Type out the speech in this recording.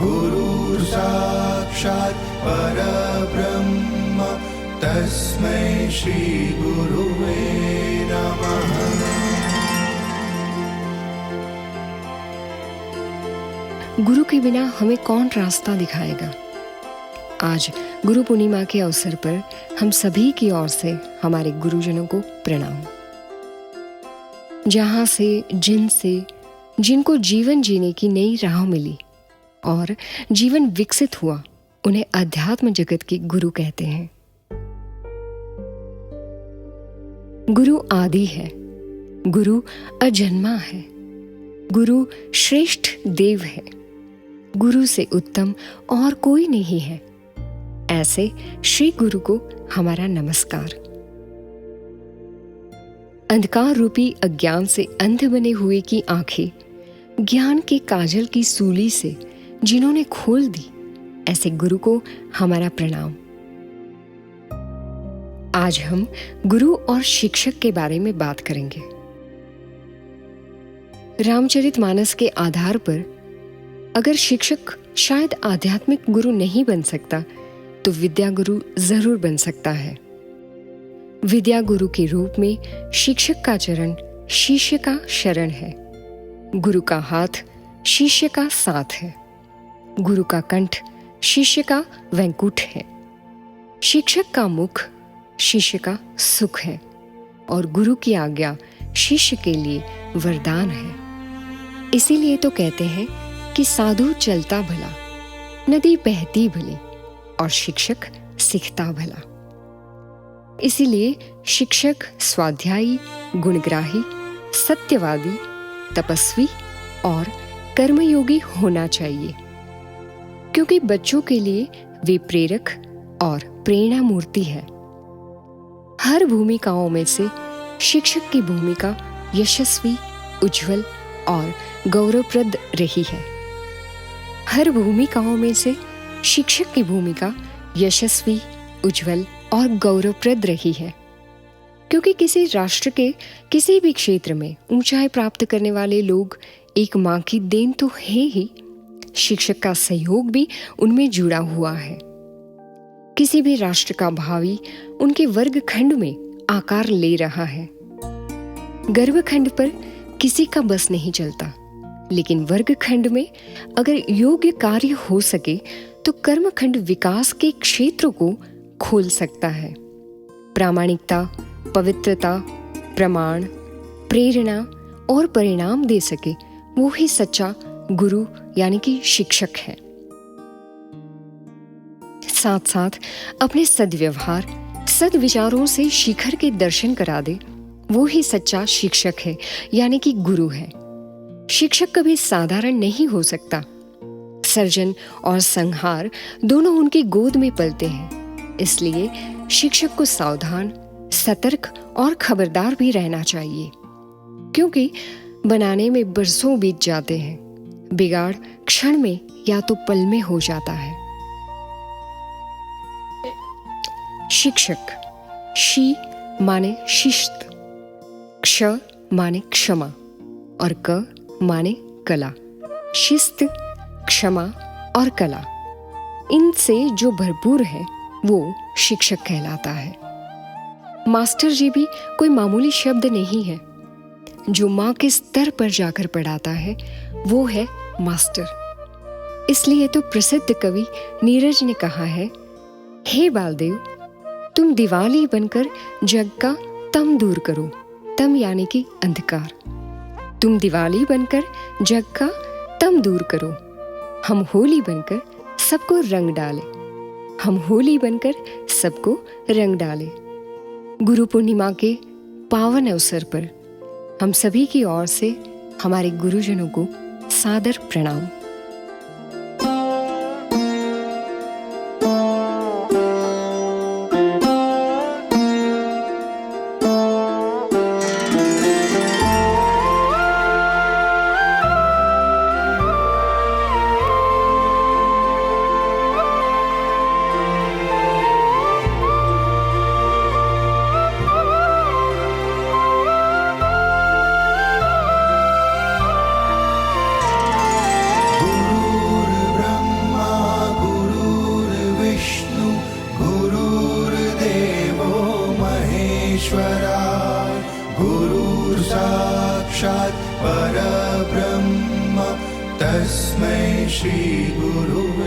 गुरुः साक्षात् परब्रह्म तस्मै श्री गुरुवे नमः। गुरु के बिना हमें कौन रास्ता दिखाएगा। आज गुरु पूर्णिमा के अवसर पर हम सभी की ओर से हमारे गुरुजनों को प्रणाम। जहां से जिनको जीवन जीने की नई राह मिली और जीवन विकसित हुआ, उन्हें अध्यात्म जगत के गुरु कहते हैं। गुरु आदि है, गुरु अजन्मा है, गुरु श्रेष्ठ देव है, गुरु से उत्तम और कोई नहीं है। ऐसे श्री गुरु को हमारा नमस्कार। अंधकार रूपी अज्ञान से अंध बने हुए की आंखें ज्ञान के काजल की सूली से जिन्होंने खोल दी, ऐसे गुरु को हमारा प्रणाम। आज हम गुरु और शिक्षक के बारे में बात करेंगे। रामचरितमानस के आधार पर अगर शिक्षक शायद आध्यात्मिक गुरु नहीं बन सकता, तो विद्या गुरु जरूर बन सकता है। विद्या गुरु के रूप में शिक्षक का चरण शिष्य का शरण है, गुरु का हाथ शिष्य का साथ है, गुरु का कंठ शिष्य का वैकुंठ है, शिक्षक का मुख शिष्य का सुख है और गुरु की आज्ञा शिष्य के लिए वरदान है। इसीलिए तो कहते हैं कि साधु चलता भला, नदी बहती भली और शिक्षक सीखता भला। इसीलिए शिक्षक स्वाध्यायी, गुणग्राही, सत्यवादी, तपस्वी और कर्मयोगी होना चाहिए, क्योंकि बच्चों के लिए वे प्रेरक और प्रेरणा मूर्ति है। हर भूमिकाओं में से शिक्षक की भूमिका यशस्वी, उज्जवल और गौरवप्रद रही है। हर भूमिकाओं में से शिक्षक की भूमिका यशस्वी, उज्जवल और गौरवप्रद रही है, क्योंकि किसी राष्ट्र के किसी भी क्षेत्र में ऊंचाई प्राप्त करने वाले लोग एक मां की देन तो है ही, शिक्षक का सहयोग भी उनमें जुड़ा हुआ है। किसी भी राष्ट्र का भावी उनके वर्गखंड में आकार ले रहा है। गर्भखंड पर किसी का बस नहीं चलता, लेकिन वर्गखंड में अगर योग्य कार्य हो सके तो कर्मखंड विकास के क्षेत्रों को खोल सकता है। प्रामाणिकता, पवित्रता, प्रमाण, प्रेरणा और परिणाम दे सके, वो ही सच्चा गुरु यानी कि शिक्षक है। साथ साथ अपने सद्व्यवहार, सद्विचारों से शिखर के दर्शन करा दे, वो ही सच्चा शिक्षक है यानी कि गुरु है। शिक्षक कभी साधारण नहीं हो सकता। सर्जन और संहार दोनों उनकी गोद में पलते हैं। इसलिए शिक्षक को सावधान, सतर्क और खबरदार भी रहना चाहिए, क्योंकि बनाने में बरसों बीत जाते हैं, बिगाड़ क्षण में या तो पल में हो जाता है। शिक्षक, शी माने शिस्त, क्ष माने क्षमा और क माने कला। शिस्त, क्षमा और कला, इनसे जो भरपूर है वो शिक्षक कहलाता है। मास्टर जी भी कोई मामूली शब्द नहीं है। जो माँ के स्तर पर जाकर पढ़ाता है वो है मास्टर। इसलिए तो प्रसिद्ध कवि नीरज ने कहा है, हे बालदेव, तुम दिवाली बनकर जग का तम दूर करो। तम यानी कि अंधकार। तुम दिवाली बनकर जग का तम दूर करो। हम होली बनकर सबको रंग डाले। हम होली बनकर सबको रंग डाले। गुरु पूर्णिमा के पावन अवसर पर हम सभी की ओर से हमारे गुरुजनों को सादर प्रणाम। परब्रह्म तस्मै श्री गुरुवे